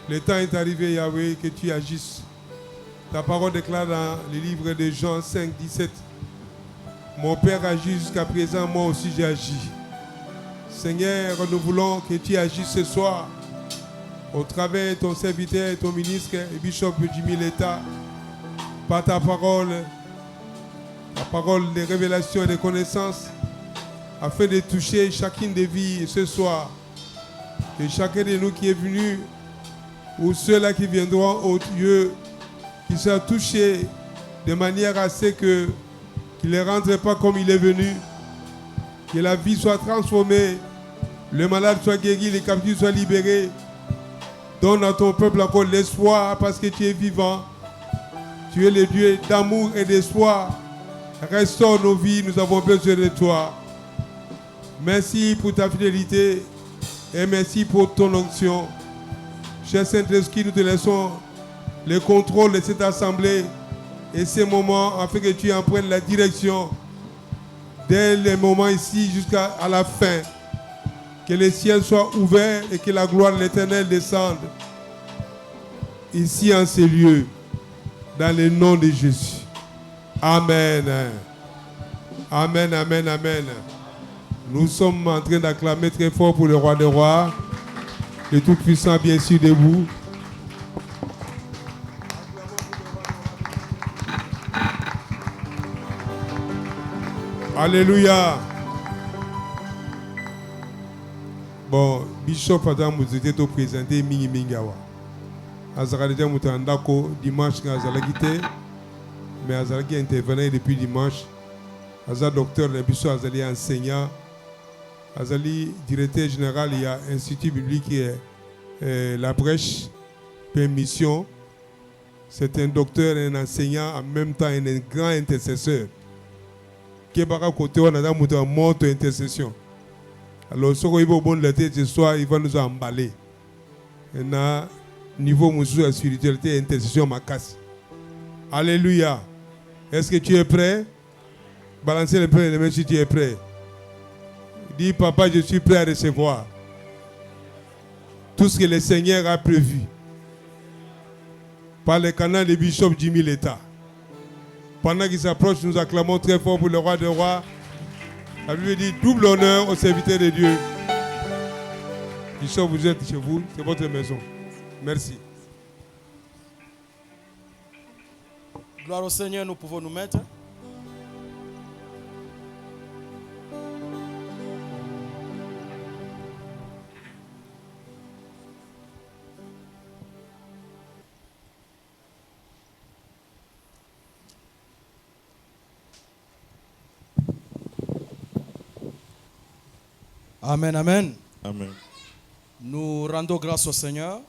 Le temps est arrivé, Yahweh, que tu agisses. Ta parole déclare dans le livre de Jean 5, 17. Mon Père agit jusqu'à présent, moi aussi j'ai agi. Seigneur, nous voulons que tu agisses ce soir au travers de ton serviteur, ton ministre et Bishop Jimmy Letta, par ta parole de révélation et de connaissance, afin de toucher chacune des vies ce soir. Que chacun de nous qui est venu, ou ceux-là qui viendront au Dieu, qui soient touchés de manière à ce que qu'il ne rentre pas comme il est venu, que la vie soit transformée, le malade soit guéri, les captifs soient libérés. Donne à ton peuple encore l'espoir parce que tu es vivant. Tu es le Dieu d'amour et d'espoir. Restaure nos vies, nous avons besoin de toi. Merci pour ta fidélité et merci pour ton onction. Cher Saint-Esprit, nous te laissons le contrôle de cette assemblée et ces moments afin que tu en prennes la direction dès les moments ici jusqu'à la fin. Que les ciels soient ouverts et que la gloire de l'Éternel descende ici en ces lieux, dans le nom de Jésus. Amen. Amen, amen, amen. Nous sommes en train d'acclamer très fort pour le roi des rois, le Tout-Puissant, bien sûr, debout. Alléluia. Bon, Bishop Adam vous était présenté Mingi Mingawa. Azarade Moutandako dimanche quand Azalagité, mais Azalagi intervenait depuis dimanche. Azal docteur de Bishop Azali enseignant. Azali directeur général il y a Institut biblique et La Brèche, permission. C'est un docteur et un enseignant en même temps un grand intercesseur. Qui est par côté on a un monte intercession. Alors, ce qu'on va au bon de la tête ce soir, il va nous emballer. Et na niveau de spiritualité et intercession ma casse. Alléluia. Est-ce que tu es prêt? Balancez les mains si tu es prêt. Dis, papa, je suis prêt à recevoir tout ce que le Seigneur a prévu par le canal de Bishop Jimmy Letta. Pendant qu'il s'approche, nous acclamons très fort pour le roi des rois. La Bible dit double honneur aux serviteurs de Dieu. Bishop, vous êtes chez vous, c'est votre maison. Merci. Gloire au Seigneur, nous pouvons nous mettre. Amen, amen. Amen. Nous rendons grâce au Seigneur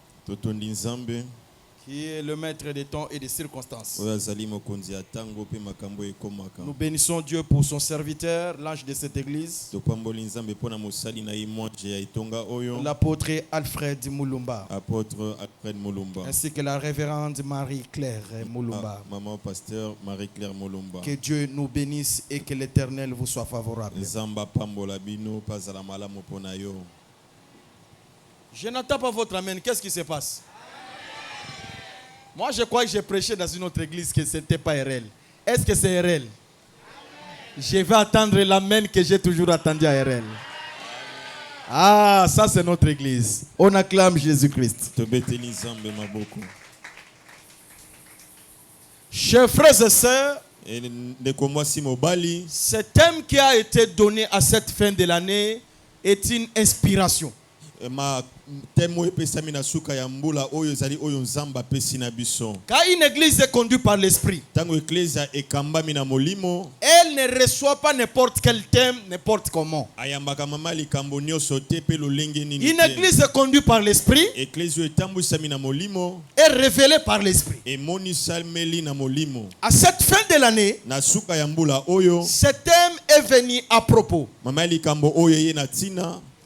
qui est le maître des temps et des circonstances. Nous bénissons Dieu pour son serviteur, l'ange de cette église, l'apôtre Alfred Moulumba, ainsi que la révérende Marie-Claire Moulumba. Maman pasteur Marie-Claire Moulumba. Que Dieu nous bénisse et que l'Éternel vous soit favorable. Je n'entends pas votre amen. Qu'est-ce qui se passe? Moi, je crois que j'ai prêché dans une autre église que ce n'était pas RL. Est-ce que c'est RL? Je vais attendre l'amen que j'ai toujours attendu à RL. Ah, ça c'est notre église. On acclame Jésus-Christ. Chers frères et sœurs, ce thème qui a été donné à cette fin de l'année est une inspiration. Car une église est conduite par l'esprit, elle ne reçoit pas n'importe quel thème, n'importe comment. Une église est conduite par l'esprit, est révélée par l'esprit. À cette fin de l'année, ce thème est venu à propos.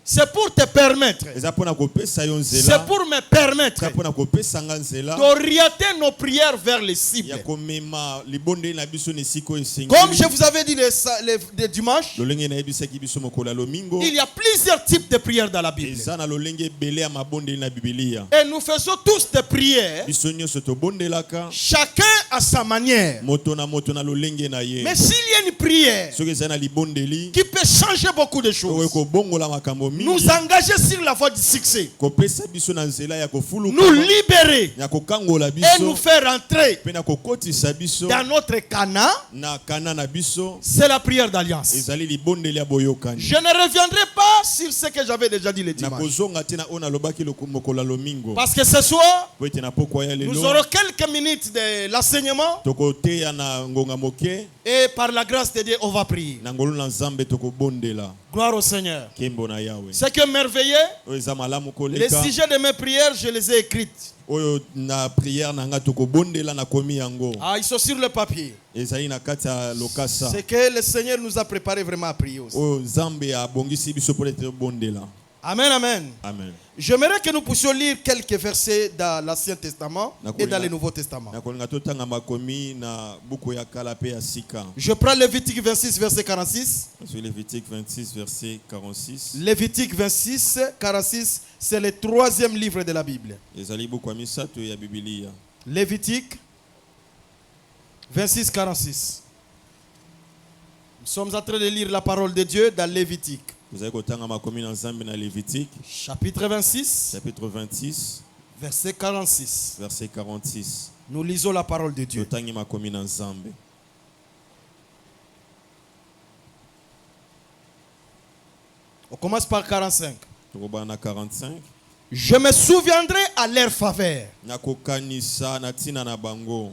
C'est pour te permettre. eza pona kopesa yo C'est nzela pour me permettre eza pona kopesa nga nzela d'orienter nos prières vers les cibles. ya komema libonde na biso na esika oyo Comme esengeli je vous avais dit les dimanches, lolenge nayebisaki biso mokolo ya lomingo il y a plusieurs types de prières dans la Bible. eza na lolenge ebele ya mabondeli na bibilia Et nous faisons tous des prières, biso nyonso tobondelaka chacun à sa manière. moto na lolenge na ye Mais s'il y a une prière soki eza na libondeli qui peut changer beaucoup de oyo choses, kobongola makambo nous mingi engager sur la voie du succès, kopesa biso na nzela ya kofuluka nous libérer ya kokangola et biso nous faire entrer mpe na kokotisa biso dans notre Canaan, na kana na biso c'est la prière d'alliance. ezali libondeli ya boyokani Je ne reviendrai pas sur ce que j'avais déjà dit le na dimanche. kozonga te na oyo nalobaki mokolo ya lomingo Parce que ce soir, po ete na pokwa ya nous lelo aurons quelques minutes de l'enseignement tokoteya na ngonga moke et par la grâce de Dieu, on va prier. na ngolu na nzambe tokobondela Gloire au Seigneur. kembo na yawe Ce qui est merveilleux, oyo eza malamu les koleka sujets de mes prières, je les ai écrites. oyo na priere na nga tokobondela na komi yango Ah, ils sont sur le papier. ezali na kati ya lokasa C'est que le Seigneur nous a préparé vraiment à prier aussi. oyo nzambe abongisi biso mpo ete tobondela Amen, amen. amen J'aimerais que nous puissions lire quelques versets dans l'Ancien Testament et dans le Nouveau Testament. nakolinga totanga makomi na buku ya kala mpe ya sika Je prends Lévitique 26, verset 46. sur Lévitique 26 verset 46 Lévitique 26, 46, c'est le troisième livre de la Bible. ezali buku ya misato ya bibilia Lévitique 26, 46. Nous sommes en train de lire la parole de Dieu dans Lévitique. tozali kotanga makomi na nzambe na Lévitique Chapitre 26, chapitre 26 verset 46. verset 46 Nous lisons la parole de Dieu. totangi makomi na nzambe On commence par 45. tokobana na 45 Je me souviendrai à leur faveur nakokanisa na ntina na bango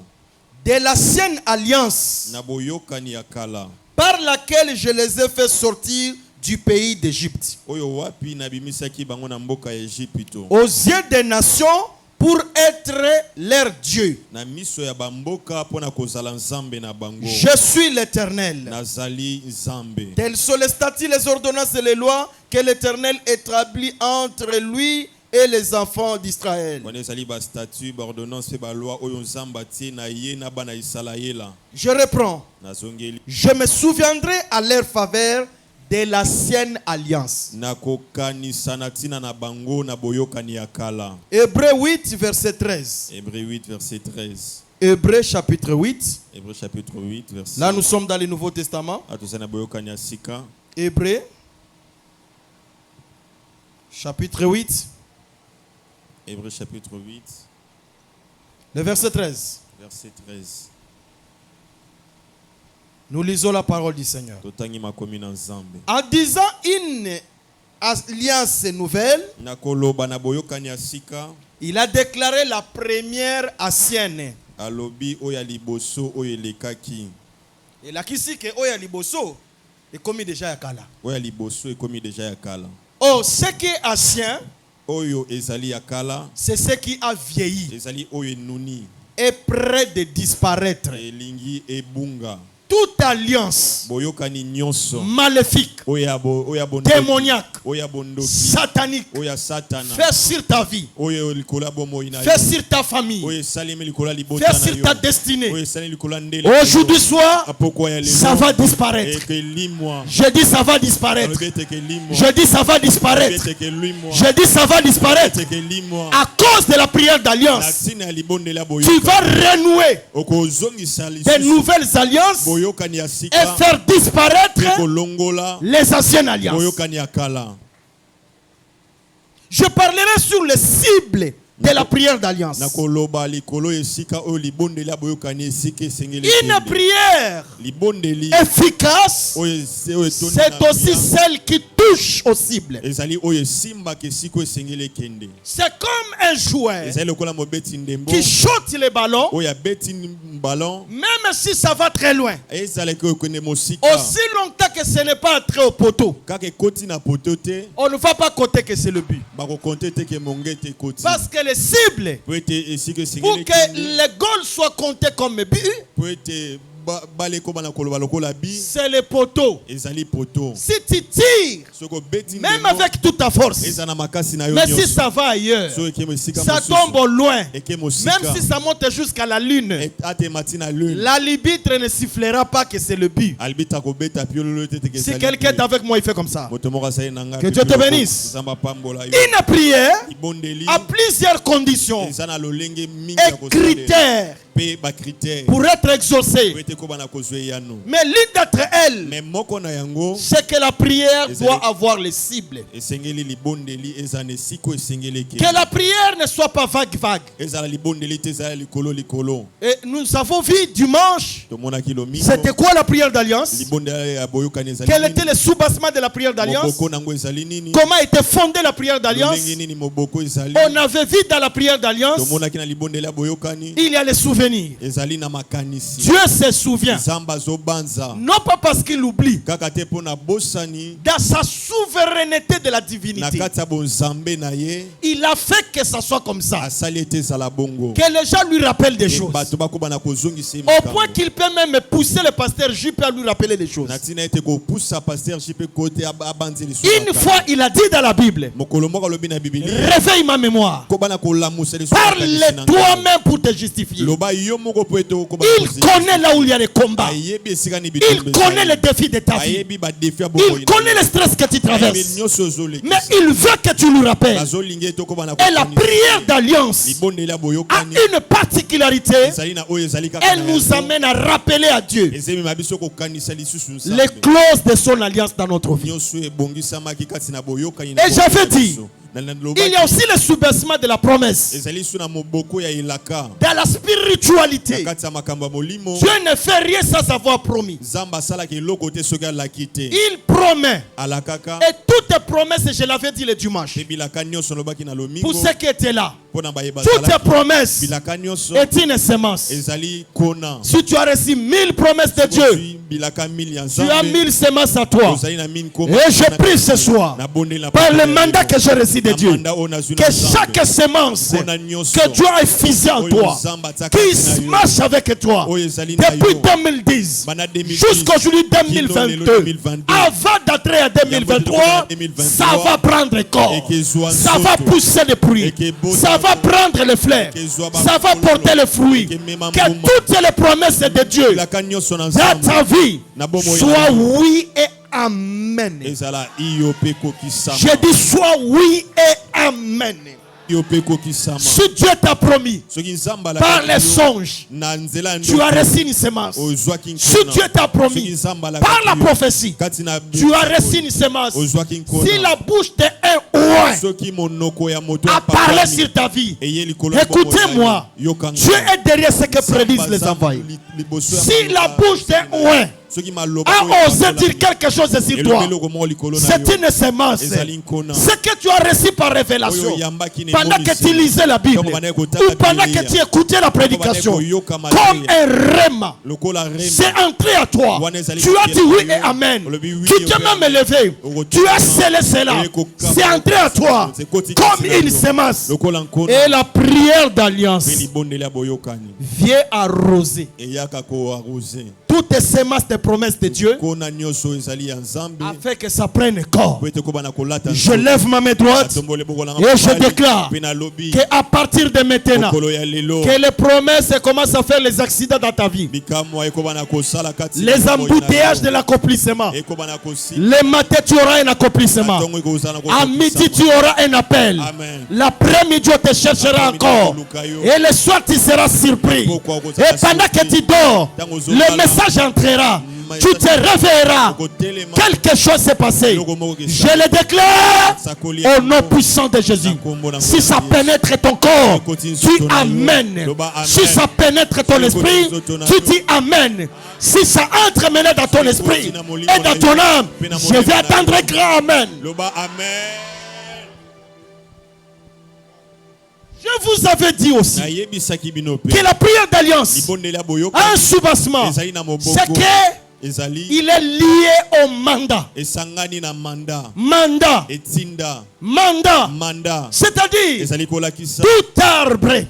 de l'ancienne alliance na boyokani ya kala par laquelle je les ai fait sortir du pays d'Égypte, oyo wapi nabimisaki bango na mboka ya Ejipito aux yeux des nations pour être leur Dieu. na miso ya bamboka mpo na kozala nzambe na bango Je suis l'Éternel. nazali nzambe Tels sont les statuts, les ordonnances et les lois que l'Éternel établit entre lui et les enfants d'Israël. wana ezali bastatut baordonnance mpe baloi oyo nzambe atie na ye na bana Isalaela Je reprends. nazongeli Je me souviendrai à leur faveur de l'ancienne alliance. nakokanisa na ntina na bango na boyokani ya kala Hébreux 8, verset 13. Hébreux 8 verset 13 Hébreux chapitre 8. Hébreux chapitre 8 verset Là, nous sommes dans le Nouveau Testament. atozali na boyokani ya sika Hébreux chapitre 8, Hébreux chapitre 8 le verset 13. verset 13 Nous lisons la parole du Seigneur. totangi makomi na nzambe En disant une alliance nouvelle, nakoloba na boyokani ya sika il a déclaré la première ancienne. alobi oyo ya liboso oyo elekaki Et là, qui que Oya Liboso est commis déjà à Kala. oyo ya liboso ekomi deja ya kala Oh, ce qui est ancien, oyo ezali ya kala c'est ce qui a vieilli, ezali oyo enuni est près de disparaître. elingi ebunga Toute alliance boyokani nyonso maléfique, oyo ya bondoki démoniaque, oyo ya bondoki satanique, oyo ya satana fait sur ta vie, oyo likolo ya bomoi na yo fait sur ta famille, oyo esalemi likolo ya libota fait na sur ta yo destinée. oyo esalemi likolo ya ndele Aujourd'hui soir, apokwa ya ça va disparaître. ekelimwa Je dis ça va disparaître. alobi ete ekelimwa Je dis ça va disparaître. ete ekelimwa Je dis ça va disparaître. ete ekelimwa À cause de la prière na d'alliance, ntina ya libondeli ya tu boyoka vas renouer okozongisa de lisusu nouvelles alliances boyokani ya et sika faire mpe disparaître kolongola les anciennes alliances. boyokani ya kala Je parlerai sur les cibles de la prière d'alliance. nakoloba likolo esika oyo libondeli ya boyokani esika esengeli Une ekende. prière libondeli efficace, oyo etondi c'est na aussi bien, celle qui touche aux cibles. ezali oyo esimbaka esika oyo esengeli ekende C'est comme un joueur ezali lokola mobeti ndembo qui shoote les ballons, oyo abeti ballon même si ça va très loin. ezalaki oyo ekende mosika Aussi longtemps que ce n'est pas entré au poteau, kaka ekoti na poto te on ne va pas compter que c'est le but. bakokonte te ke mongete ekoti Parce que les cibles, po ete esika pour esengeli que ekende les goals soient comptés comme but, po ete c'est le poteau. Si tu tires, même avec toute ta force, mais si ça va ailleurs, ça tombe au loin, même si ça monte jusqu'à la lune, l'arbitre ne sifflera pas que c'est le but. Si quelqu'un est avec moi, il fait comme ça. Que Dieu te bénisse. Une prière a plusieurs conditions et critères pour être exaucé. Mais l'une d'entre elles, c'est que la prière doit avoir les cibles. Que la prière ne soit pas vague. Et nous avons vu dimanche, c'était quoi la prière d'alliance? Quel était le soubassement de la prière d'alliance? Comment était fondée la prière d'alliance? On avait vu dans la prière d'alliance, il y a les souvenirs. Dieu se souvient. Non pas parce qu'il oublie. Dans sa souveraineté de la divinité, il a fait que ça soit comme ça. Que les gens lui rappellent des choses. Au point qu'il peut même pousser le pasteur J.P. à lui rappeler des choses. Une fois, il a dit dans la Bible, réveille ma mémoire. Parle toi-même pour te justifier. Il connaît là où il y a des combats. Il connaît les défis de ta vie. Il connaît le stress que tu traverses. Mais il veut que tu lui rappelles. Et la prière d'alliance a une particularité. Elle nous amène à rappeler à Dieu les clauses de son alliance dans notre vie. Et j'avais dit, il y a aussi le soubassement de la promesse. Dans la spiritualité, Dieu ne fait rien sans avoir promis. Il promet. Et toutes promesses, je l'avais dit le dimanche, pour ceux qui étaient là, toutes promesses est une semence. Si tu as reçu 1000 promesses de Dieu, tu as 1000 semences à toi. Et je prie ce soir, par le mandat que j'ai reçu de Dieu, que chaque semence que Dieu a effusée en toi, qui marche avec toi depuis 2010 jusqu'aujourd'hui 2022, avant d'entrer en 2023, ça va prendre corps, ça va pousser les fruits, ça va prendre les fleurs, ça va porter les fruits. Que toutes les promesses de Dieu dans ta vie soient oui et amen. Je dis soit oui et amen. Si Dieu t'a promis par les songes, tu as reçu une semence. Si Dieu t'a promis par la prophétie, tu as reçu une semence. Si la bouche d'un oint a parlé sur ta vie, écoutez-moi, Dieu est derrière ce que prédisent les envoyés. Si la bouche d'un oint a osé dire quelque chose sur toi, c'est une semence. Ce que tu as reçu par révélation pendant que tu lisais la Bible ou pendant que tu écoutais la prédication, comme un rhéma, c'est entré à toi. Tu as dit oui et amen. Tu t'es même élevé. Tu as scellé cela. C'est entré à toi comme une semence. Et la prière d'alliance vient arroser toutes les semences des promesses de Dieu afin que ça prenne corps. Je lève ma main droite et je déclare qu'à partir de maintenant, que les promesses commencent à faire les accidents dans ta vie, les embouteillages de l'accomplissement. Le matin tu auras un accomplissement, à midi tu auras un appel, l'après-midi on te cherchera encore, et le soir tu seras surpris, et pendant que tu dors le message entrera, tu te réveilleras, quelque chose s'est passé. Je le déclare au nom puissant de Jésus. Si ça pénètre ton corps, tu amènes. Si ça pénètre ton esprit, tu dis amen. Si ça entre maintenant dans ton esprit et dans ton âme, je vais attendre un grand amen. Je vous avais dit aussi que la prière d'alliance a un soubassement. C'est qu'il est lié au mandat. Mandat. C'est-à-dire tout arbre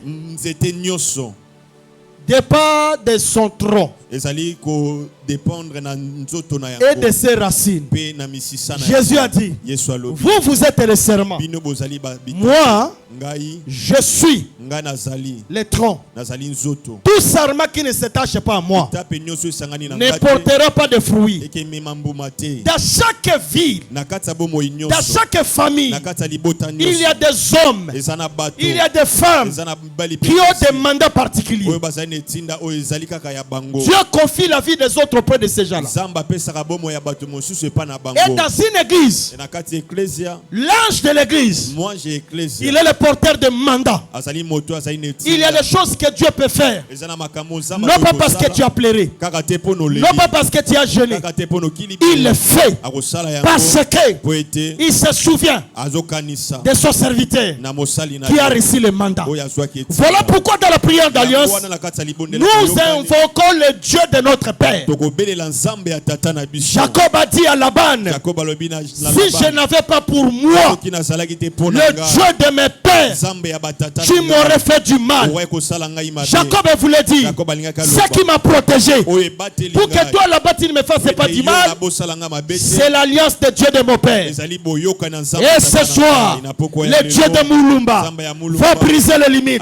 dépend de son tronc ezali ko dépendre na nzoto na et de ses racines. pe na misisa na Jésus a dit, Yesu alobi vous êtes le serment. bino bozali ba Moi, ngai je suis ngai nazali le tronc. nazali nzoto Tout sarment qui ne s'attache pas à moi tape nyonso esangani na ne ngate portera pas de fruits. eke mema mbuma te Dans chaque ville, na kati ya bomoi dans nyonso chaque famille, na kati ya libota il y a nyonso des hommes, eza na bato il y a des femmes eza na mibali qui ont des mandats particuliers. oyo bazali na etinda oyo ezali kaka ya bango Dieu confie la vie des autres auprès de ces gens-là. nzambe apesaka bomoi ya bato mosusu epa na bango Et dans une église, E na kati ya eklesia l'ange de l'église, moi j'ai eklesia il est le porteur de mandat. azali moto azali na Il y a etinda des choses que Dieu peut faire. eza na makambo nzambe Non pas parce que tu as pleuré, kaka te mpo na non oleli pas parce que tu as jeûné. kaka te mpo na okili Il le fait akosala parce yango que po ete il se souvient azokanisa de son serviteur na mosali na qui a reçu le mandat. oyo azwaki etinda. Voilà pourquoi dans la prière d'alliance, wana na kati ya libondela nous toyokani, invoquons le Dieu de notre Père. tokobelela nzambe ya tata na biso Jacob a dit à Laban, Jacob alobi na si je n'avais pas pour moi soki nazalaki te mpo na le Dieu de mes pères, nzambe ya batata tu m'aurais fait du mal. okoki kosala ngai mabe Jacob voulait dire, Jacob alingaki ce qui m'a protégé, oyo ebateli pour que toi là-bas tu ne me fasses pas du mal, bosala ngai mabe te c'est l'alliance de Dieu de mon Père. ezali boyoka na nzambe Et ce soir, le Dieu de Moulumba va briser les limites.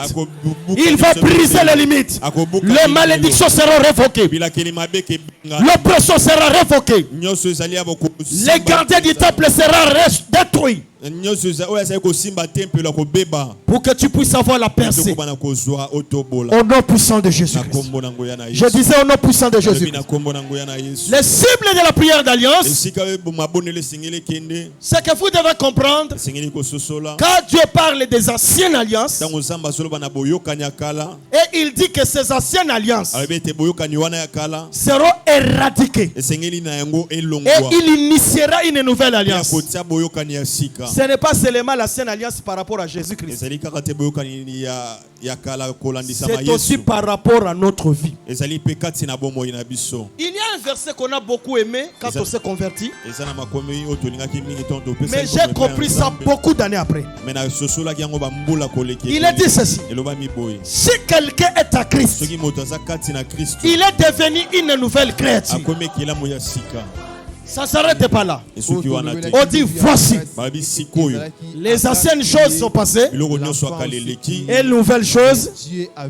Il va briser les limites. Les malédictions seront révoquées. bilakeli mabe kebenga L'oppression sera révoquée. nyonso ezali ya Les gardiens du temple seront détruits. nyonso oyo azali kosimba tempelo akobeba Pour que tu puisses avoir la percée. tokobana kozwa otobola Au nom puissant de na Jésus-Christ. kombo na ngoya na Je Yesu disais au nom puissant de Jésus. na kombo na ngoya na Yesu Les cibles de la prière d'alliance, esika oyo mabonelo esengeli ekende c'est que vous devez comprendre, esengeli kososola quand Dieu parle des anciennes alliances, ntango nzambe azoloba na boyokani ya kala et il dit que ces anciennes alliances alobi ete boyokani wana ya kala seront éradiquées. esengeli na yango Et elongwa il initiera une nouvelle ya alliance. kotia boyokani ya sika Ce n'est pas seulement l'ancienne alliance par rapport à Jésus-Christ. ezali kaka te boyokani ya kala kolandisama C'est aussi Yesu par rapport à notre vie. ezali mpe kati na bomoi na biso Il y a un verset qu'on a beaucoup aimé quand on s'est converti. eza na makomi oyo tolingaki mingi ntongo topesa Mais j'ai compris ça beaucoup d'années après. me nasosolaki yango bambula koleki Il a dit ceci. elobami boye Si quelqu'un est à Christ, soki moto aza kati na kristo il est devenu une nouvelle créature. akomi ekelamu ya sika Ça ne s'arrête pas là. esoki wana te On dit voici. balobi sikoyo Les anciennes choses sont passées biloko nyonso akala eleki et nouvelles choses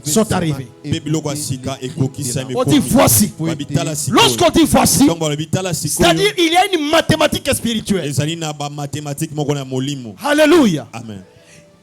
sont arrivées. mpe biloko ya sika ekokisami On dit voici. babi tala sikoyo Lorsqu'on dit voici, ntongo balobi tala sikoyo c'est-à-dire il y a une mathématique spirituelle. ezali na bamathématique moko na molimo Alléluia. amen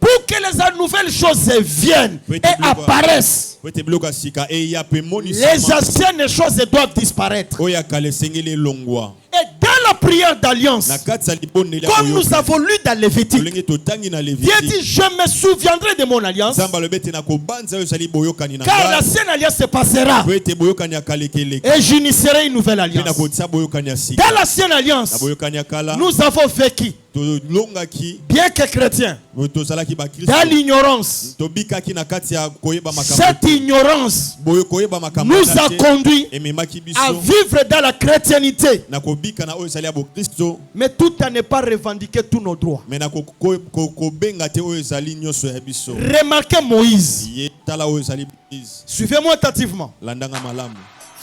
Pour que les nouvelles choses viennent et apparaissent, po ete biloko ya sika eya mpe les monisama anciennes choses doivent disparaître. oyo akala esengeli elongwa Et dans la prière d'alliance, na kati ya libondeli comme nous avons lu dans Lévitique, tolenge totangi na Dieu leviti dit, je me souviendrai de mon alliance, nzambe alobi ete nakobanza oyo ezali boyokani na car ngai l'ancienne alliance se passera po ete boyokani ya kala ekeleki et j'initierai une nouvelle mpe alliance. nakotia boyokani ya sika Dans l'ancienne na alliance, boyokani ya kala nous avons vécu, tolongaki bien que chrétiens, tozalaki bakristo dans l'ignorance. tobikaki na kati ya koyeba makambo Cette ignorance boyo koyeba makambo nous a conduit ememaki à biso vivre dans la chrétienté, na kobika na oyo ezali ya bokristo mais tout à ne pas revendiquer tous nos droits. me na kobenga te oyo ezali nyonso ya biso Remarquez Moïse. ye tala oyo ezali Moïse Suivez-moi attentivement. landanga malamu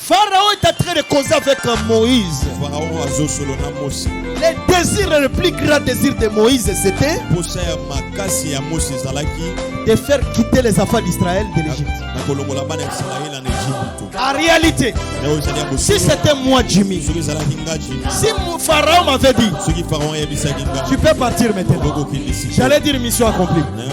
Pharaon est en train de causer avec Moïse. farao azosolo na mosi Le désir, le plus grand désir de Moïse, c'était posa ya makasi ya mosi ezalaki de faire quitter les enfants d'Israël de l'Égypte. na kolongola bana ya israele na egypte En réalité, na oyo ezali ya si bosolo c'était moi, Jimmy, soki ezalaki nga jimi si Pharaon m'avait dit, soki farao ayebisaki nga tu peux partir maintenant, okokende sika j'allais dire mission accomplie. na yo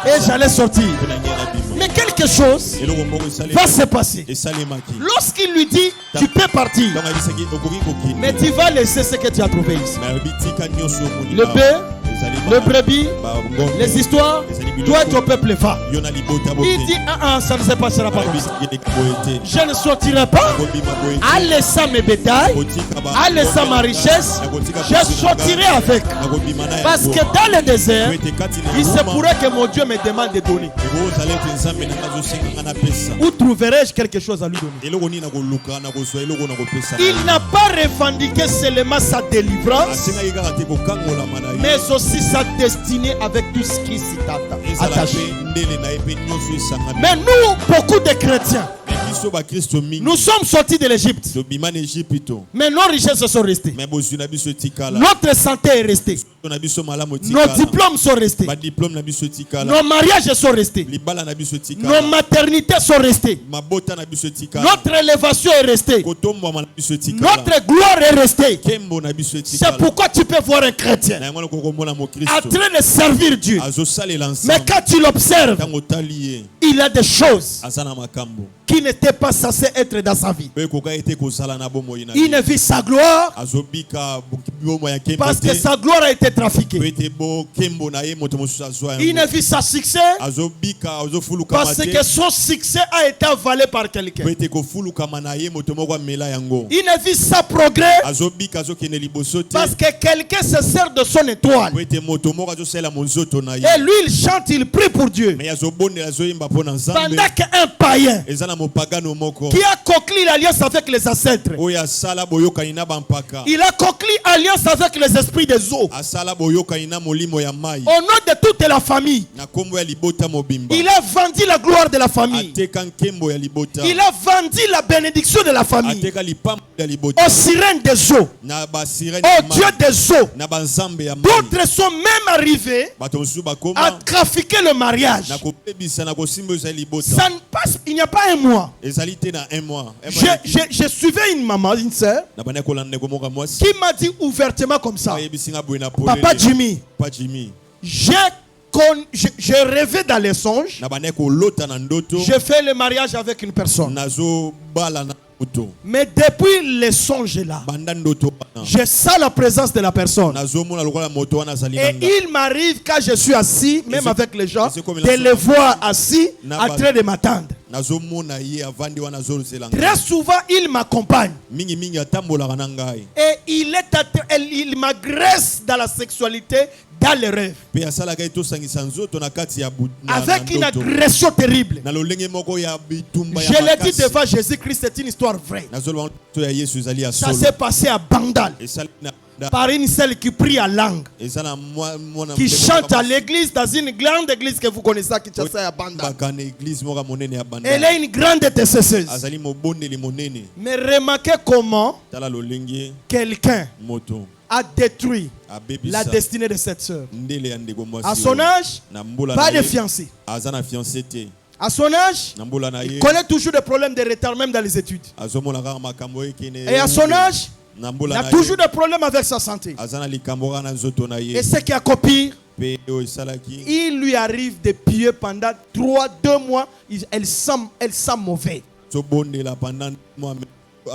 Et j'allais sortir. mpe na ngai na bima Mais quelque chose eloko moko va se passer. esalemaki Lorsqu'il lui dit, tu peux partir, ntango ayebisaki okoki kokende mais tu vas laisser ce que tu as trouvé ici. mais alobi tika nyonso omoni Le awa. bœuf, Ezali le ba- brebis, bangombe, les histoires, toi et ton peuple va. yo na libota Il bote. dit, ça ne se passera pas comme Alobi ça. yeleka boye te. Je ne sortirai pas Kobima boye te. en laissant mes bétails, Kotika ba- en laissant ma richesse. Nakotika Je kosinga. sortirai avec. Nakobima na Parce yango. que dans le désert, Po ete kati na il se nguma, pourrait que mon Dieu me demande de donner. ekozala ete nzambe na nga azosenga nga napesa. Où trouverai-je quelque chose à lui donner? Eloko nini nakoluka nakozwa eloko nakopesa na Il ye. n'a pas revendiqué seulement sa délivrance, asengaki kaka te kokangolama na ye. mais aussi sa destinée avec tout ce qui s'y ezala attache. mpe ndele na ye mpe nyonso esangami. Mais nous, beaucoup de chrétiens, biso ba Kristo mingi Nous sommes sortis de l'Égypte, tobima na Egypte mais nos richesses sont restées. mais bozwi na biso tikala Notre santé est restée. na biso malamu Nos tikala diplômes sont restés. ba diplôme na biso tikala Nos mariages sont restés. libala na biso tikala Nos maternités sont restées. mabota na biso tikala Notre élévation est restée. kotombo na biso tikala Notre gloire est restée. kembo na biso C'est tikala pourquoi tu peux voir un chrétien na yango kokomona mo en Kristo train de servir Dieu. azosalela Mais ensemble quand tu l'observes, tango tali il a des choses aza na makambo qui n'étaient pas censées être dans sa vie. oyo koka ete kozala na bomoi na Il ne vit sa gloire azobika bomoi ya kembo parce que te sa gloire a été trafiquée. ete bo kembo na ye moto mosusu azwa Il ne yango vit sa succès azobika azofuluka parce que son succès a été avalé par quelqu'un. po ete kofulukama na ye moto moko amela yango Il ne vit sa progrès azobika azokende liboso te parce que quelqu'un se sert de son étoile. po ete moto moko azosalela monzoto na ye Et lui, il chante, il prie pour Dieu. me azobondela azoyemba mpo na nzambe Pendant qu'un païen eza na mopagano moko qui a conclu l'alliance avec les ancêtres, oyo asala boyokani na bampaka il a conclu alliance avec les esprits des eaux. asala boyokani na molimo ya mai Au nom de toute la famille, na kombo ya libota mobimba il a vendu la gloire de la famille. ateka nkembo ya libota Il a vendu la bénédiction de la famille ateka lipambo ya libota aux sirènes des eaux, na basirene aux dieux des eaux. na banzambe ya mai D'autres sont même arrivés bato mosusu à bakoma trafiquer le mariage. na kopebisa na kosimba oyo ezali libota Ça ne passe, il n'y a pas un mois. ezali te na un mois Je suivais une maman, une sœur, na banda kolanda ndeko moko ya mwasi qui m'a dit ouvertement comme ça: ayebisinga boye na Papa polele Jimmy, Papa Jimmy je rêvais dans les songes. na banda kolota na ndoto J'ai fait le mariage avec une personne. nazobala na moto Mais depuis les songes là, banda ndoto wana je sens la présence de la personne. nazomona lokola moto wana azali na Et nga il m'arrive quand je suis assis, même c'est- avec les gens, et c'est comme de la- les voir assis Na en ba- train de m'attendre. nazomona ye avandi wana azolosela nga Très souvent, il m'accompagne. mingi atambolaka na ngai Et il m'agresse dans la sexualité, dans les rêves. mpe asalaka ye tosangisa nzoto na kati ya Avec une ndoto. agression terrible. na lolenge moko ya bitumba Je ya l'ai dit makasi devant Jésus-Christ, c'est une histoire vraie. nazoloba ndoto ya yesu ezali ya Ça solo s'est passé à Bandal, esali na par une celle qui prie en langue, eza na mwana qui chante à l'église, dans une grande église que vous connaissez à Kinshasa, à Bandal. baka na église moko ya monene ya banda Elle est une grande intercesseuse. azali mobondeli monene Mais remarquez comment tala lolenge quelqu'un moto a détruit la abebisa destinée de cette sœur. ndele ya ndeko mwasi À son âge, na mbula pas na de ye fiancé. aza na fiancé te À son âge, na mbula na il ye connaît toujours des problèmes de retard, même dans les études. azomona kaka makambo ekene Et à son âge, na il mbula a na toujours ye des problèmes avec sa santé. aza na likambo kaka na nzoto na ye Et ce qui a copié, mpe oyo esalaki il lui arrive de pieux pendant 2 mois. Elle sent mauvais. zobondela pendant mois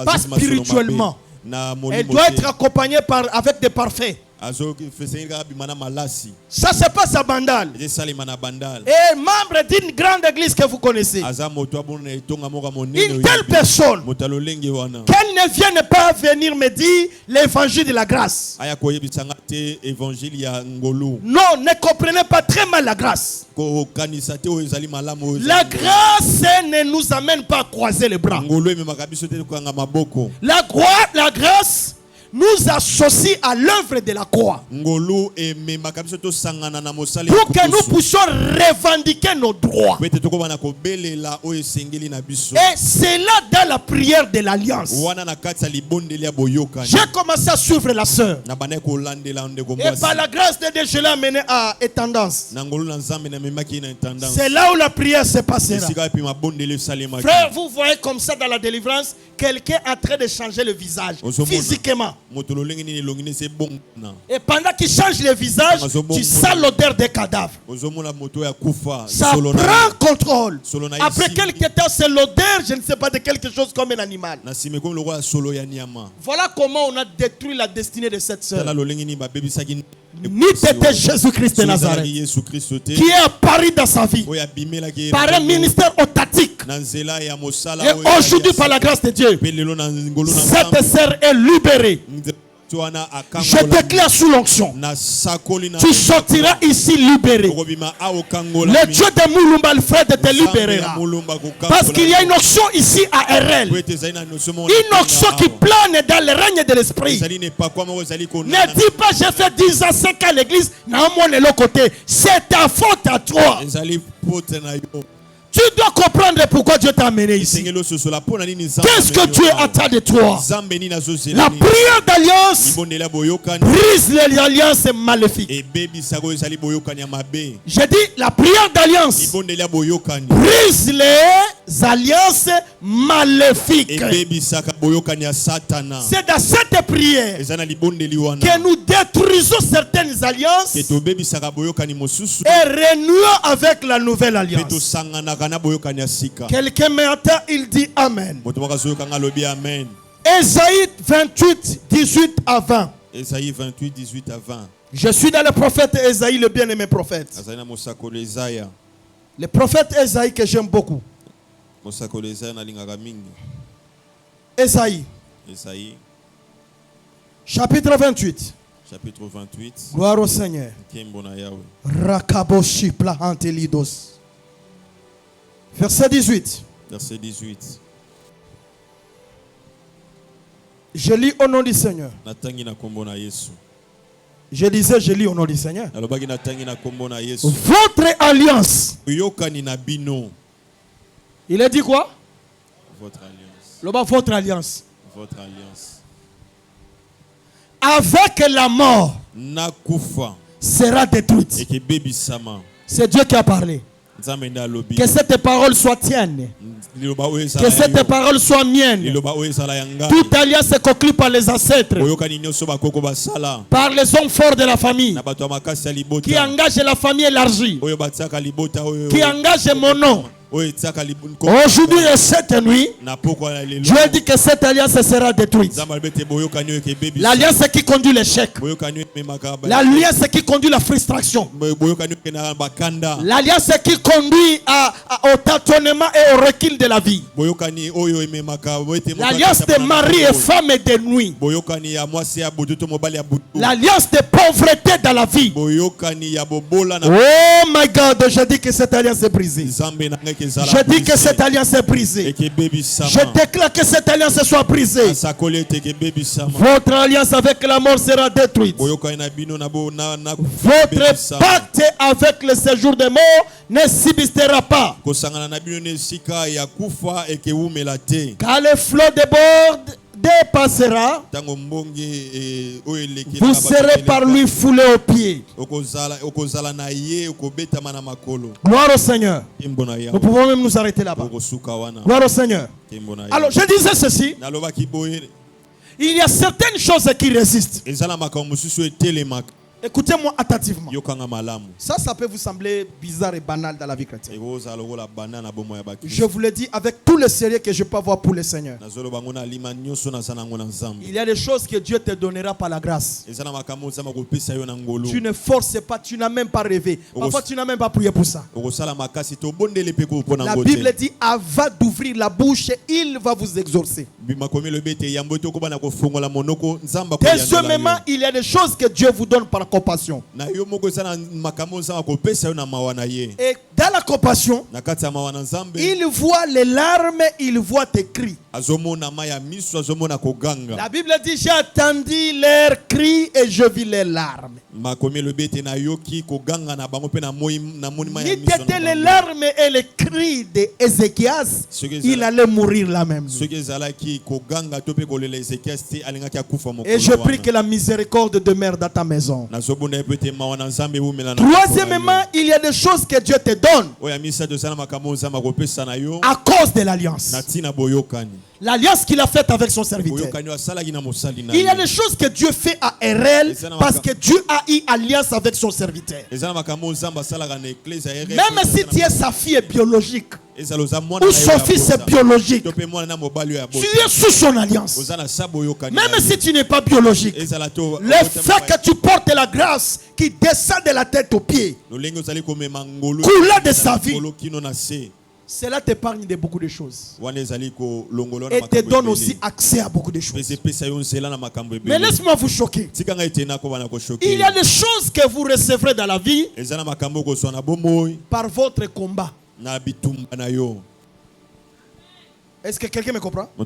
Pas spirituellement. na Elle molimo doit te être accompagnée avec des parfaits. azofesengeli kaka bima na malasi Ça se passe à Bandal. ezosalema na bandala Et membre d'une grande église que vous connaissez. aza moto abona etonga moko ya monene Une telle personne, moto alolenge wana qu'elle ne vienne pas venir me dire l'évangile de la grâce. aya koyebisanga te évangile ya ngolu Non, ne comprenez pas très mal la grâce. kokanisa te oyo ezali malamu oyo La ezali grâce ne nous amène pas à croiser les bras. ngolu ememaka biso te kokanga maboko La grâce nous associe à l'œuvre de la croix ngolu ememaka biso tosangana na mosala pour que nous puissions revendiquer nos droits. po ete tokobana kobelela oyo esengeli na biso Et c'est là dans la prière de l'alliance. wana na kati ya libondeli ya boyokani J'ai commencé à suivre la sœur. na bandaki kolandela ndeko Et par la mwasi grâce de Dieu, je l'ai amené à étendance. na ngolu na nzambe namemaki ye na intendance C'est là où la prière se passera. esika epi mabondeli esalemaki Frère, vous voyez comme ça dans la délivrance, quelqu'un est en train de changer le visage Ozomona. physiquement. moto lolenge nini elongi nesi ebongana Et pendant qu'il change le visage, tu sens l'odeur des cadavres. ozomona moto oyo akufa Ça solo na prend contrôle. Solo na Après ici. quelques temps, c'est l'odeur, je ne sais pas, de quelque chose comme un animal. na nsima ekomi lokola solo ya nyama Voilà comment on a détruit la destinée de cette sœur. tala lolenge nini babebisaki Ni c'était Jésus-Christ de Nazareth yesu kristo te qui est apparu dans sa vie oyo abimelaki ye par un ministère authentique. na nzela ya mosala Et aujourd'hui, par la grâce de Dieu, mpe lelo na ngolu na cette sœur est libérée. nzela wana Je déclare sous l'onction, na sakoli na tu sortiras ici libéré. okobima aokangola Le Dieu de Moulumba Alfred te libérera. Parce qu'il y a une onction ici à RL. Une onction qui plane dans le règne de l'esprit. Ne dis pas j'ai fait 10 ans, 5 ans à l'église. Non, mon est l'autre côté. C'est ta faute à toi. Tu dois comprendre pourquoi Dieu t'a amené ici. Qu'est-ce que Dieu attend de toi? La prière d'alliance brise les alliances maléfiques. J'ai dit la prière d'alliance brise les alliances maléfiques. C'est dans cette prière que nous détruisons certaines alliances et renouons avec la nouvelle alliance. Quelqu'un m'entend, il dit Amen. Ésaïe 28, 18 à 20. Ésaïe 28, 18 à 20. Je suis dans le prophète Ésaïe, le bien-aimé prophète. Le prophète Ésaïe que j'aime beaucoup. Ésaïe. Chapitre 28. Chapitre 28. Gloire au Seigneur. Rakaboshi plahantelidos. Verset 18. Verset 18. Je lis au nom du Seigneur. Je disais, je lis au nom du Seigneur. Votre alliance. Il a dit quoi? Votre alliance. Votre alliance. Votre alliance. Avec la mort sera détruite. C'est Dieu qui a parlé. Que cette parole soit tienne. Que cette parole soit mienne. Toute alliance est conclue par les ancêtres, par les hommes forts de la famille, qui engagent la famille élargie, qui engagent mon nom. Aujourd'hui et cette nuit, Dieu dit que cette alliance sera détruite. L'alliance qui conduit l'échec, l'alliance qui conduit la frustration, l'alliance qui conduit au tâtonnement et au recul de la vie, l'alliance de mari et femme et de nuit, l'alliance de pauvreté dans la vie. Oh my God, je dis que cette alliance est brisée. Je dis que cette alliance est brisée. Je déclare que cette alliance soit brisée. Votre alliance avec la mort sera détruite. Votre pacte avec le séjour des morts ne subsistera pas. Car le flot déborde, dépassera, vous serez par lui foulé aux pieds. Gloire au Seigneur. Nous pouvons même nous arrêter là-bas. Gloire au Seigneur. Alors je disais ceci. Il y a certaines choses qui résistent. Écoutez-moi attentivement. Ça peut vous sembler bizarre et banal dans la vie chrétienne. Je vous le dis avec tout le sérieux que je peux avoir pour le Seigneur. Il y a des choses que Dieu te donnera par la grâce. Tu ne forces pas, tu n'as même pas rêvé. Parfois tu n'as même pas prié pour ça. La Bible dit, avant d'ouvrir la bouche, il va vous exaucer. Deuxièmement, il y a des choses que Dieu vous donne par compassion. Et dans la compassion, il voit les larmes, il voit tes cris. La Bible dit, j'ai entendu leurs cris et je vis les larmes. N'était les larmes et les cris d'Ézéchias, il allait mourir là même. Et je prie que la miséricorde demeure dans ta maison. Troisièmement, il y a des choses que Dieu te donne à cause de l'alliance. L'alliance qu'il a faite avec son serviteur. Il y a des choses que Dieu fait à RL parce que Dieu a eu alliance avec son serviteur. Même si tu es sa fille biologique ou son fils biologique, tu es sous son alliance. Même si tu n'es pas biologique, le fait que tu portes la grâce qui descend de la tête aux pieds, coulant de sa vie, cela t'épargne de beaucoup de choses et te donne aussi accès à beaucoup de choses. Mais laisse-moi vous choquer. Il y a des choses que vous recevrez dans la vie par votre combat. Est-ce que quelqu'un me comprend? Les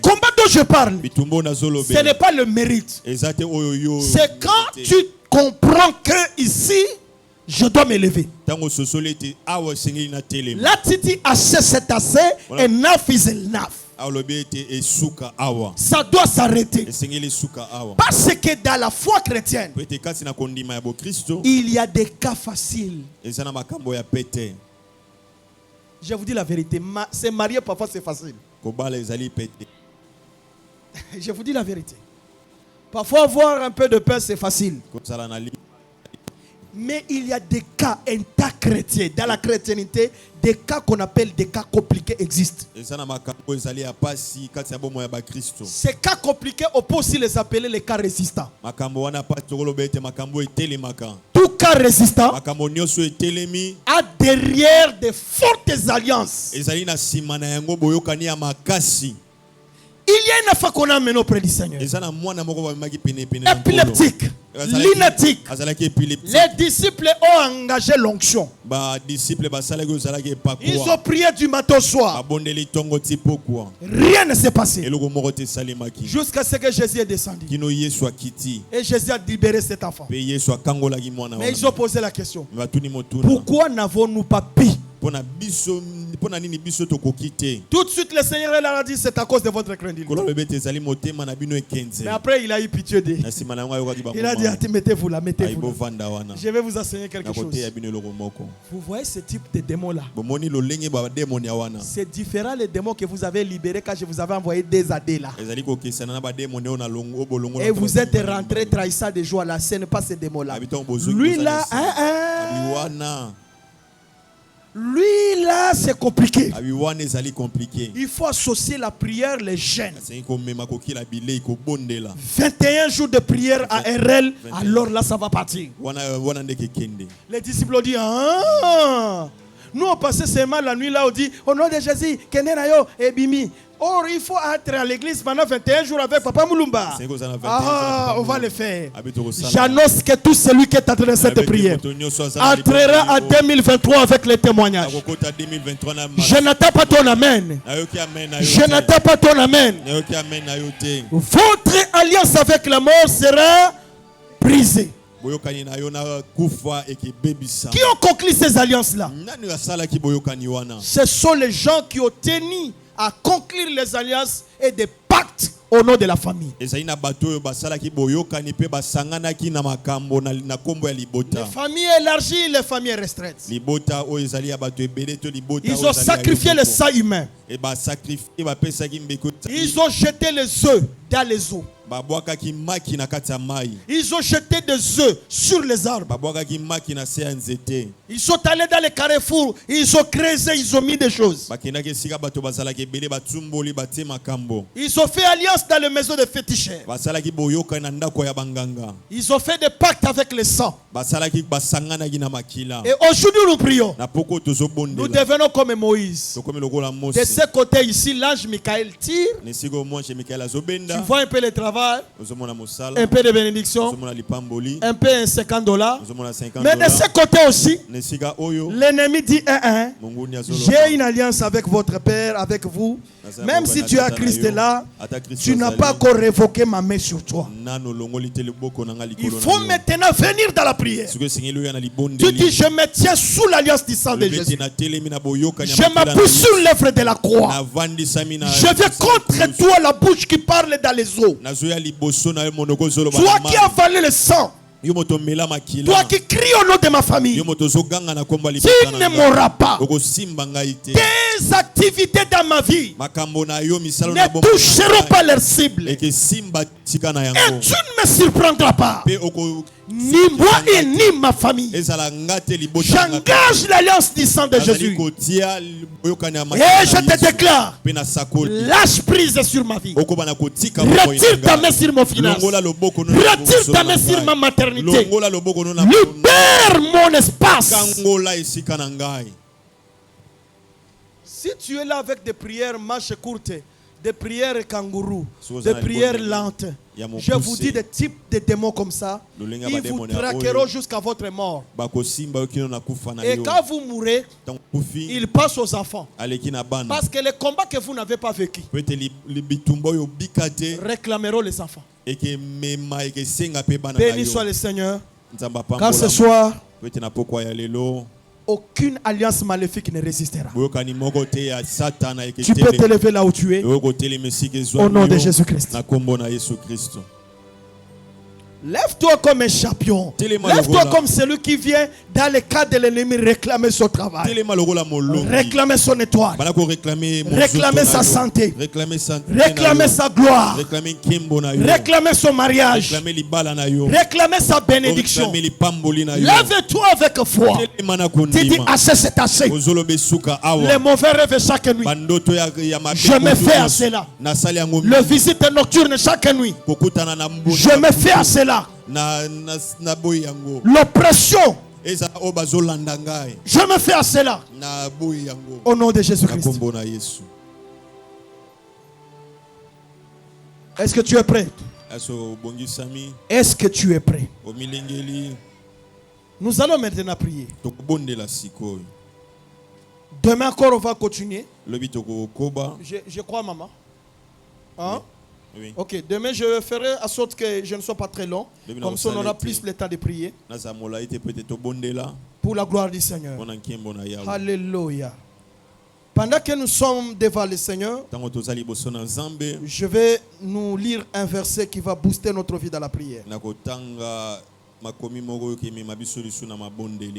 combats dont je parle, ce n'est pas le mérite. C'est quand tu comprends que ici, je dois m'élever. Tango sosole te awa sengeli na telema. Là, tu dis assez, c'est assez. Enough is enough. Alobi te esuka awa. Ça doit s'arrêter. Esengeli suka awa. Parce que dans la foi chrétienne, Pete kasi na kondima ya bo Kristo. il y a des cas faciles. Ezana makambo ya pete. Je vous dis la vérité. Se marier parfois c'est facile. Kobala ezali pete. Je vous dis la vérité. Parfois avoir un peu de pain c'est facile. Kozala na li. Mais il y a des cas chrétiens. Dans la chrétienté, des cas qu'on appelle des cas compliqués existent. Ezana makambo ezali ya pasi kati ya bomo ya ba Kristo. Ces cas compliqués, on peut aussi les appeler les cas résistants. Makambo wana pasi tokoloba ete makambo etelemaka. Tout cas résistant Makambo nyonso etelemi. a derrière de fortes alliances. Ezali na sima na yango boyokani ya makasi. Il y a une fois qu'on a mené auprès du Seigneur. Ezana mwana moko ba maki pene pene na nkolo. Épileptique, lunatique. Azalaki épileptique. Les disciples ont engagé l'onction. Ba disciple basalaki ozalaki Ils epakwa. ont prié du matin au soir. Abondeli tongo ti pokwa. Rien ne s'est passé. Eloko moko te salemaki. Jusqu'à ce que Jésus est descendu. Kino Yesu akiti. Et Jésus a libéré cet enfant. Pe Yesu akangolaki mwana Mais ils ont posé la question. Batuni motuna. Pourquoi n'avons-nous pas pu? Pona biso pona nini biso tokoki te. Tout de suite, le Seigneur leur a dit c'est à cause de votre crédulité. Koloba bete ezali motema na bino ekenze. Mais après, il a eu pitié d'eux. Na sima na ngo ayokaki ba. Il a dit mettez-vous là, mettez-vous Aibo là. vanda wana. Je vais vous enseigner quelque Na chose. kote ya bino eloko moko. Vous voyez ce type de démons-là. Bomoni lolenge ba demoni ya wana. C'est différent les démons que vous avez libérés quand je vous avais envoyé des AD là. Ezali ko kesana na ba demoni ona longo bolongo. Et vous êtes rentrés trahissant des joies là. Ce n'est pas ces démons-là. Lui là, Abiwana. lui là, c'est compliqué. Abiwana ezali compliqué. Il faut associer la prière, les jeûnes. C'est ko mema ko kila bilei ko bondela. 21 jours de prière à RL, alors là ça va partir. Wana ndeke kende. Les disciples ont dit, ah, nous on passait seulement la nuit là, on dit, au nom de Jésus, Kenenayo et Bimi. Or, il faut être à l'église pendant 21 jours avec Papa Moulumba. Ah, on va le faire. J'annonce que tout celui qui est en train de cette prière entrera en 2023 avec les témoignages. Je n'attends pas ton amen. Je n'attends pas ton amen. Votre alliance avec la mort sera brisée. Qui ont conclu ces alliances-là? Ce sont les gens qui ont tenu à conclure les alliances et des pactes au nom de la famille. Les familles élargies, les familles restreintes. Ils ont sacrifié le sang humain. Ils ont jeté les œufs dans les eaux. Ils ont jeté des œufs sur les arbres. Ils sont allés dans les carrefours. Ils ont creusé, ils ont mis des choses. Ils ont fait alliance dans les maisons de féticheurs. Ils ont fait des pactes avec le sang. Et aujourd'hui nous prions. Nous devenons comme Moïse. De ce côté ici, l'ange Michael tire. Tu vois un peu le travail. Un peu de bénédiction. Un peu $50. Mais de ce côté aussi, l'ennemi dit j'ai une alliance avec votre père, avec vous. Même si tu as Christ là, tu n'as pas encore révoqué ma main sur toi. Il faut maintenant venir dans la prière. Tu dis je me tiens sous l'alliance du sang de Jésus. Je m'appuie sur l'œuvre de la croix. Je vais contre toi la bouche qui parle dans les eaux. Toi qui as avalé le sang. Toi qui cries au nom de ma famille, tu ne m'auras pas. Tes activités dans ma vie ne toucheront pas leur cible. Et tu ne me surprendras pas. Ni moi et ni ma famille. J'engage l'alliance du sang de Jésus. Et je te déclare, lâche prise sur ma vie. Retire ta main sur mon finance. Retire ta main sur ma maternité. Libère mon espace. Si tu es là avec des prières marche courtes, des prières kangourou, des prières lentes, je vous dis des types de démons comme ça, ils vous traqueront jusqu'à votre mort. Et quand vous mourrez, ils passent aux enfants. Parce que les combats que vous n'avez pas vécu réclameront les enfants. Béni soit le Seigneur. Quand ce soir, aucune alliance maléfique ne résistera. Tu peux te lever là où tu es. Au nom de Jésus-Christ. Lève-toi comme un champion. Lève-toi comme celui qui vient dans le cas de l'ennemi réclamer son travail, réclamer son étoile, réclamer sa santé, réclamer sa gloire, réclamer son mariage, réclamer sa bénédiction. Lève-toi avec foi. Tu dis assez, c'est assez. Les mauvais rêves chaque nuit, je me fais à cela. Le visite nocturne chaque nuit, je me fais à cela. L'oppression, je me fais à cela. Au nom de Jésus-Christ. Est-ce que tu es prêt? Est-ce que tu es prêt? Nous allons maintenant prier. Demain encore on va continuer. Je crois, maman. Hein? Oui. Ok, demain je ferai en sorte que je ne sois pas très long. Comme ça on aura plus le temps de prier. Pour la gloire du Seigneur. Alléluia. Pendant que nous sommes devant le Seigneur, je vais nous lire un verset qui va booster notre vie dans la prière.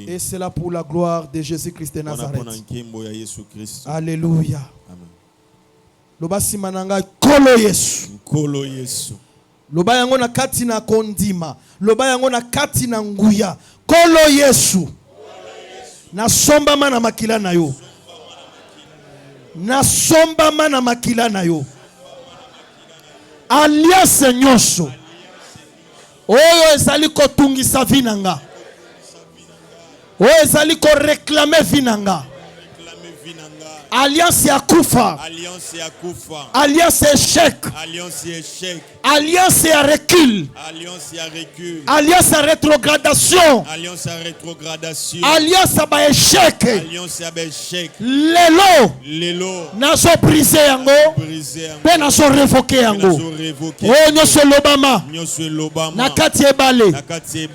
Et c'est là pour la gloire de Jésus-Christ de Nazareth. Alléluia. Amen. Loba simananga kolo Yesu. Loba yango na kati na kondima. Loba yango na kati na nguya. Kolo Yesu. Na somba mana makila na yo. Na somba mana makila na yo. Alliance nyonso. Oyo ezali kotungisa vinanga. Oyo ezali ko réclamer vinanga. Alliance ya kufa. Alliance échec. Alliance ya recul. Alliance ya rétrogradation. Alliance ya échec. Lelo nazo brisé yango. Pe nazo révoqué yango. Oh nyoso lobama. Na kati ebale.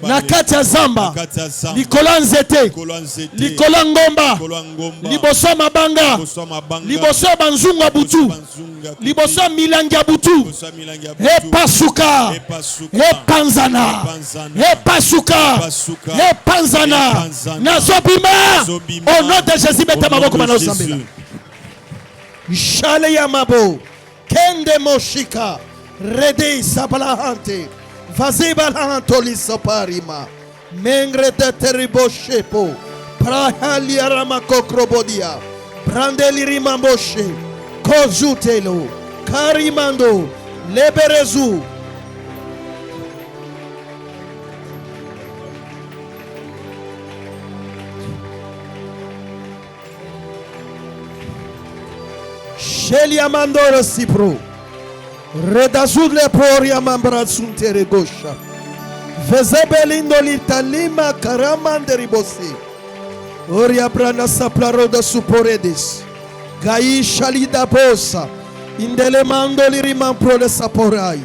Na kati ya zamba. Likola nzete. Likola ngomba. Liboso mabanga. Liboso banzunga butu. Liboso milanga butu. Epasuka. Epanzana. Epasuka. Epanzana. Nazobima. Au nom de Jésus, mettez ma moko bana osambela. Shale yamabo. Kende moshika. Rede sabalahante. Vazibalahantoli soparima. Mengre de terribo shepo. Prahali aramakokrobodia. Brandeli rimamboshe, kozutelo, karimando, leberezu. Shelia mandoro sipro, redazud le poria mambra suntere gosha, vezebelindo litalima karamanderibosi. Oria brana saplaro da suporedis. Gai shalida bosa. Indele mando liriman pro le saporai.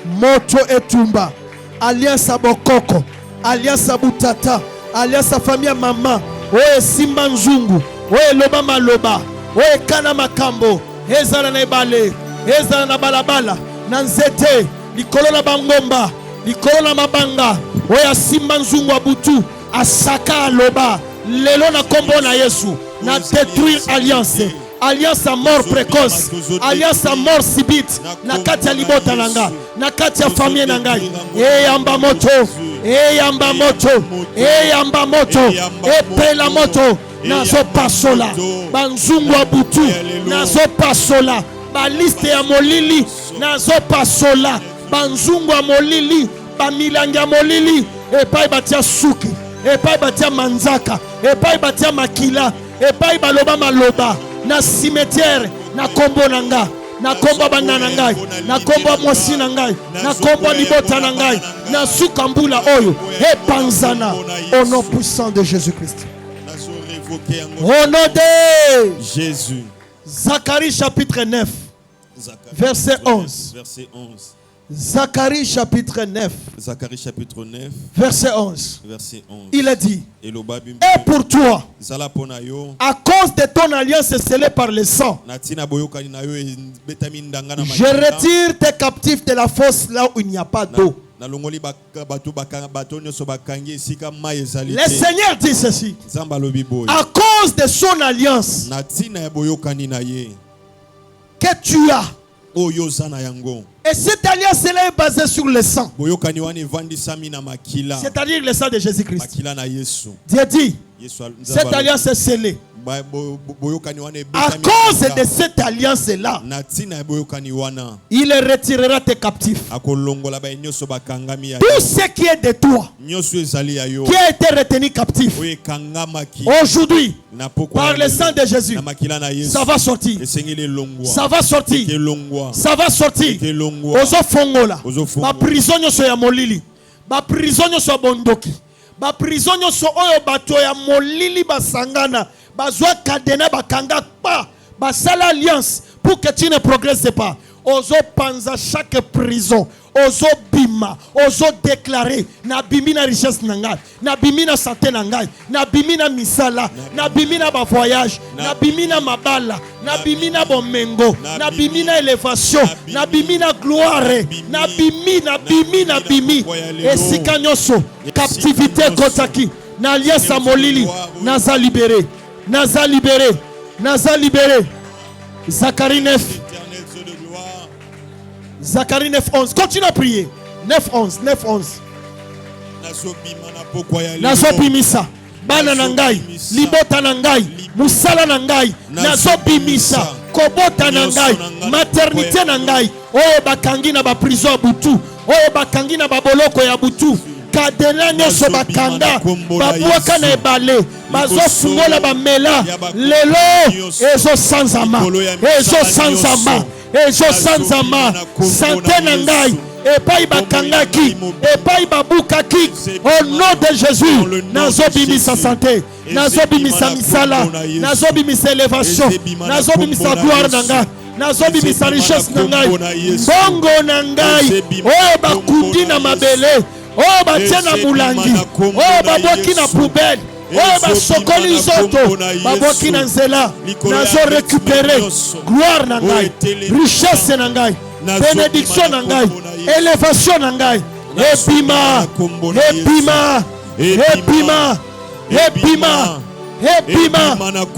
Moto etumba. Aliança bokoko. Aliança butata. Aliança famia mama. Oe simba nzungu. Oe loba maloba. Oe kana makambo. Ezala na ibale. Ezala na balabala. Nanzete. Likolo na bangomba. Likolo na mabanga. Oe simba nzungu abutu. Asaka loba lelo na kombo na Yesu na détruire alliance à mort précoce, alliance à mort subite na kati ya libota nanga na kati ya famille nanga. Eyamba moto, eyamba moto, eyamba moto, epela moto nazo pasola banzungu abutu nazo pasola ba liste ya molili nazo pasola banzungu ya molili ba milanga molili epai batia suki epai batia manzaka epai batia makila epai baloba maloba na cimetière na kombo nanga na kombo bana nanga na kombo mwasi nanga na kombo libota nanga na suka mbula oyo epanzana au nom puissant de Jésus-Christ. Au nom de Jésus. Zacharie chapitre 9 verset 11. Zacharie chapitre 9. Zacharie chapitre 9. Verset 11. Verset 11. Il a dit. Et pour toi, à cause de ton alliance scellée par le sang, je retire tes captifs de la fosse là où il n'y a pas d'eau. Le Seigneur dit ceci. À cause de son alliance que tu as. Et cette alliance-là est basée sur le sang. C'est-à-dire le sang de Jésus-Christ. Dieu dit, cette alliance est scellée. À cause de cette alliance-là, il retirera tes captifs. Tout ce qui est de toi, qui a été retenu captif, aujourd'hui, par le sang de Jésus, ça va sortir. Ça va sortir. Ça va sortir. Ozo fongola. Ma prison nyoso ya molili. Ma prison nyoso ya bondoki. Ma prison nyoso oyo bato ya molili basangana. Bazwa kadena bakanga pa. Basala alliance pour que tu ne progresses pas. Ozo panza chaque prison. Ozo bima, ozo déclarer na bimi na richesse nangai, na bimi na santé nangai, na bimi na misala, na bimi na ba voyage, na bimi na mabala, na bimi na bomengo, na bimi na élévation, na bimi na gloire, na bimi. Esika nyoso captivité kotaki, na alliance molili, naza libéré. Zacharie 9. Zacharie 9:11. Continue à prier. 9:11. Nazobimisa. Bana nangai. Libota nangai. Musala nangai. Nazobimisa. Kobota nangai. Maternité nangai. Oyo bakangi na ba prison ya butu. Oyo bakangi na ba boloko ya butu. Kadena nyoso bakanga. Babuaka na ebale. Bazo fungola bamela. Lelo. Ezo sanzama. Ezo sanzama santé nangai epai bakangaki epai babukaki au nom de Jésus nazobimisa santé nazobimisa misala nazobimisa élévation nazobimisa gloire nangai nazobimisa richesse nangai bongo nangai oyo bakundi na mabele oyo batie na mulangi oyo babwaki na poubelle oyo basokoli nzoto babwaki na nzela nazo récupérer gloire na ngai richesse na ngai bénédiction na ngai élévation na ngai ebima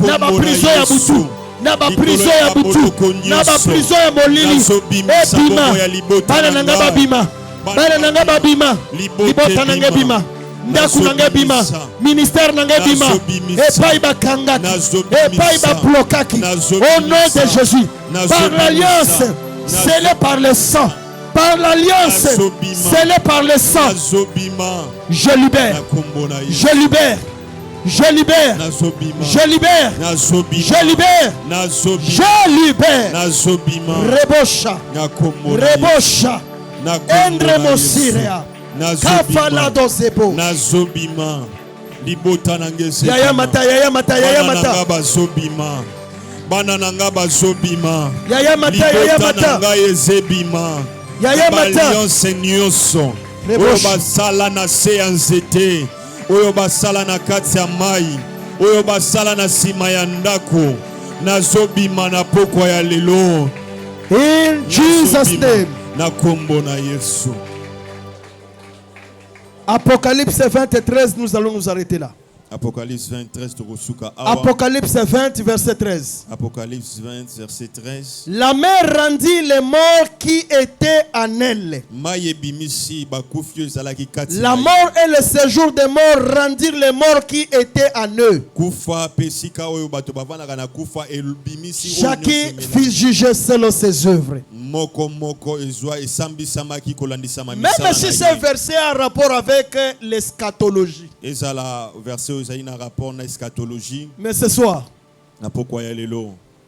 na baprison ya butu na baprison ya butu na baprison ya molili ebima bana na ngai babima libota na ngai bima ndaku nange bima ministère nange bima epai bakangaki epai bablokaki au nom de Jésus par l'alliance scellée par le sang je libère rebosha endre mosirea Kafala dosebo nazobima libota nangese yaya mata bazobima bana nanga bazobima yaya mata ezebima yaya mata alliance nyonso oyo basala na se ya nzete oyo basala na kati ya mai oyo basala na sima ya ndako nazobima na pokwa ya lelo in Jesus name na kombo na Yesu. Apocalypse 23, nous allons nous arrêter là. Apocalypse 23, Apocalypse 20, verset 13. Apocalypse 20, verset 13. La mer rendit les morts qui étaient en elle. La mort et le séjour des morts rendirent les morts qui étaient en eux. Chacun fit juger selon ses œuvres. Même si ce verset a un rapport avec l'eschatologie. Mais ce soir,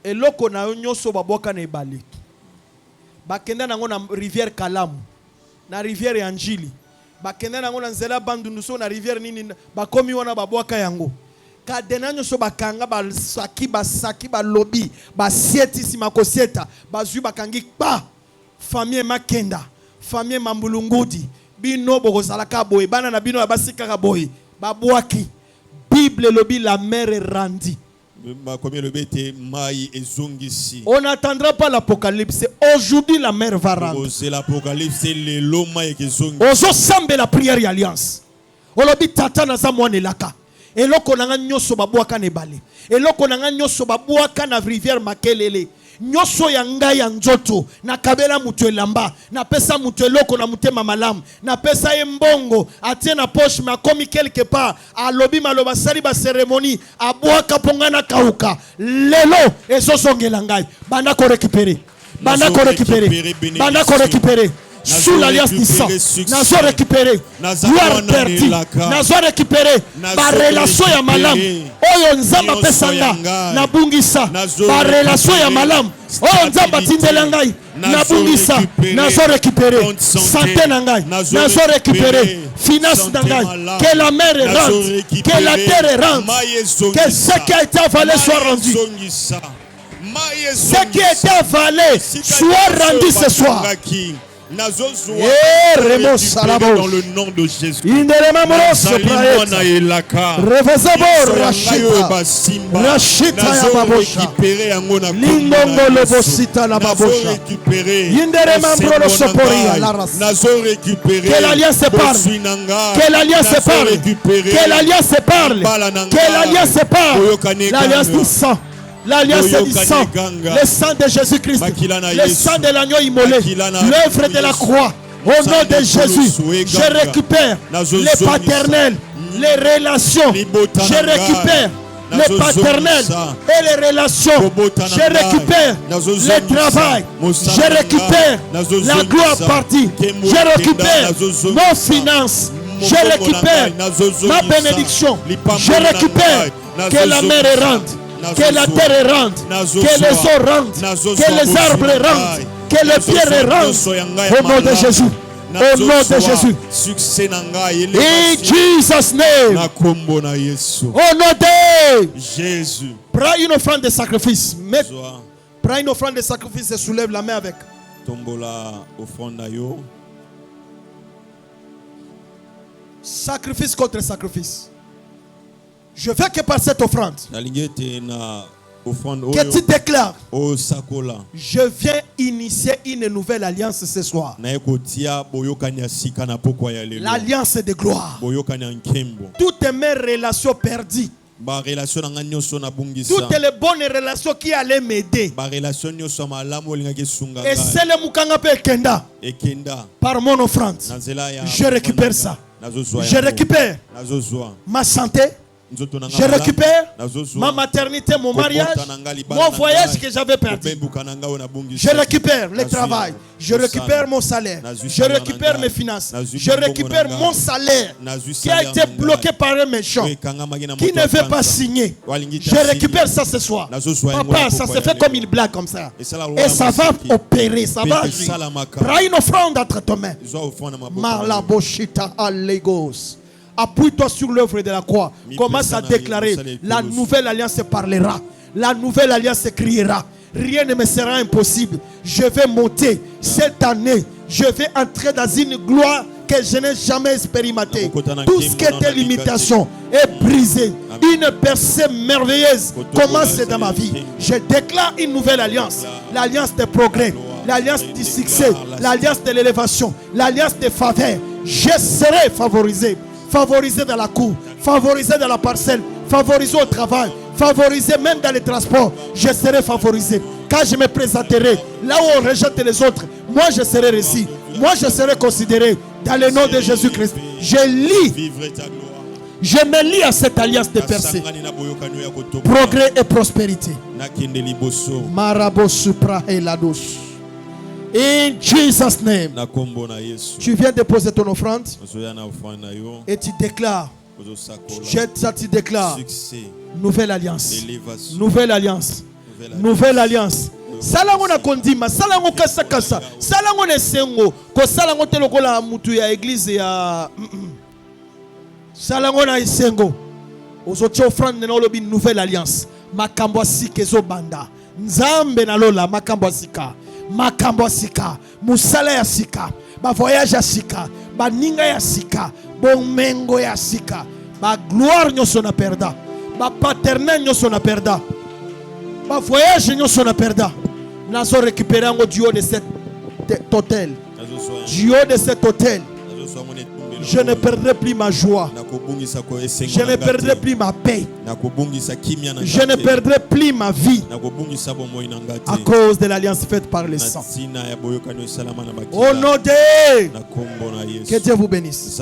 eloko na nyoso baboka na ebale bakenda nango na rivière Kalamu na rivière ya Njili bakenda nango na nzela bandundu so na rivière nini bakomi wana baboka yango kadena nyoso bakanga basaki balobi basieti sima kosieta bazwi bakangi pa famille makenda famille Mambulungudi bino bokozalaka boye bana na bino basika boye babwaki Bible lobi la mer est rendue. On n'attendra pas l'apocalypse. Aujourd'hui la mer va rendre. Ozo sambe la prière et alliance. Olobi tata na za mwana laka. Eloko nanga nyoso babwaka nebale. Eloko nanga nyoso babwaka na rivière Makelele. Nyoso ya ngai ya nzoto na kabela mutu elamba na pesa mutu eloko na mutema malamu na pesa ye mbongo atie na poche ma komi quelque part alobi maloba sali ba cérémonie abwaka pongana kauka lelo ezosongela ngai banda ko récupérer sous l'alliance du sang, nazo récupéré, gloire perdue, nazo récupéré, ma relation ya malam, oyo nzamba pesanga, na bungisa, ma relation ya malam, oyo nzamba tindelangai, na bungisa, nazo récupéré, santé nangai, nazo récupéré, finance nangai, que la mer rentre, que la terre rentre, que ce qui a été avalé soit rendu. Ce qui a été avalé soit rendu ce soir. Dans le nom de Jésus. Que l'alliance se parle. Que l'alliance se parle. Que l'alliance se parle. Que l'alliance se parle. L'alliance du sang. L'alliance du sang, le sang de Jésus-Christ, le sang de l'agneau immolé, l'œuvre de la croix. Au nom de Jésus, je récupère les paternels, les relations. Je récupère les paternels et les relations. Je récupère le travail. Je récupère la gloire partie. Je récupère nos finances. Je récupère ma bénédiction. Je récupère que la mer rentre. Que la terre rentre, que les eaux rentrent, que les arbres rentrent, que les pierres rentrent. Au nom de Jésus. Au nom de Jésus. In Jesus' name. Au nom de Jésus. Prends une offrande de sacrifice. Prends une offrande de sacrifice et soulève la main avec. Sacrifice contre sacrifice. Je veux que par cette offrande, que tu déclares, je viens initier une nouvelle alliance ce soir. L'alliance de gloire. Toutes mes relations perdues. Toutes les bonnes relations qui allaient m'aider. Et c'est le Mukanga Kenda. Par mon offrande, je récupère ça. Je récupère ma santé. Je récupère ma maternité, mon mariage, mon voyage que j'avais perdu. Je récupère le travail. Je récupère mon salaire. Je récupère mes finances. Je récupère mon salaire qui a été bloqué par un méchant qui ne veut pas signer. Je récupère ça ce soir. Papa, ça se fait comme une blague comme ça. Et ça va opérer. Ça va agir. Prends une offrande entre tes mains. Malaboshita Allegos. Appuie-toi sur l'œuvre de la croix. Commence à déclarer. La nouvelle alliance se parlera. La nouvelle alliance se criera. Rien ne me sera impossible. Je vais monter cette année. Je vais entrer dans une gloire que je n'ai jamais expérimentée. Tout ce qui était limitation est brisé. Une percée merveilleuse commence dans ma vie. Je déclare une nouvelle alliance. L'alliance des progrès. L'alliance du succès. L'alliance de l'élévation. L'alliance des faveurs. Je serai favorisé. Favorisé dans la cour, favorisé dans la parcelle, favorisé au travail, favorisé même dans les transports. Je serai favorisé. Quand je me présenterai, là où on rejette les autres, moi je serai reçu. Moi je serai considéré dans le nom de Jésus-Christ. Je me lie à cette alliance de percée. Progrès et prospérité. Marabo supra et lados. In Jesus' name. Tu viens déposer ton offrande et tu déclares. Tu déclares. Nouvelle alliance. Nouvelle alliance. Nouvelle alliance. Salango na kondima, salango kasa kasa, salango ne sengo, ko salango te lokola mutu ya église ya salango na sengo. Ozotia offrande na lobi nouvelle alliance. Makambo asike zo banda. Nzambe na lola makambo asika. Makambo sika, musala ya sika, ba voyage ya sika, ba ninga ya sika, bomengo ya sika, ba gloire nyoso na perda, ba paternel nyoso na perda, ba voyage nyoso na perda. Nazo récupérer en du haut de cet hôtel, du haut de cet hôtel. Je ne perdrai plus ma joie. Je ne perdrai plus ma paix. Je ne perdrai plus ma vie à cause de l'alliance faite par le sang. Au nom de... Que Dieu vous bénisse.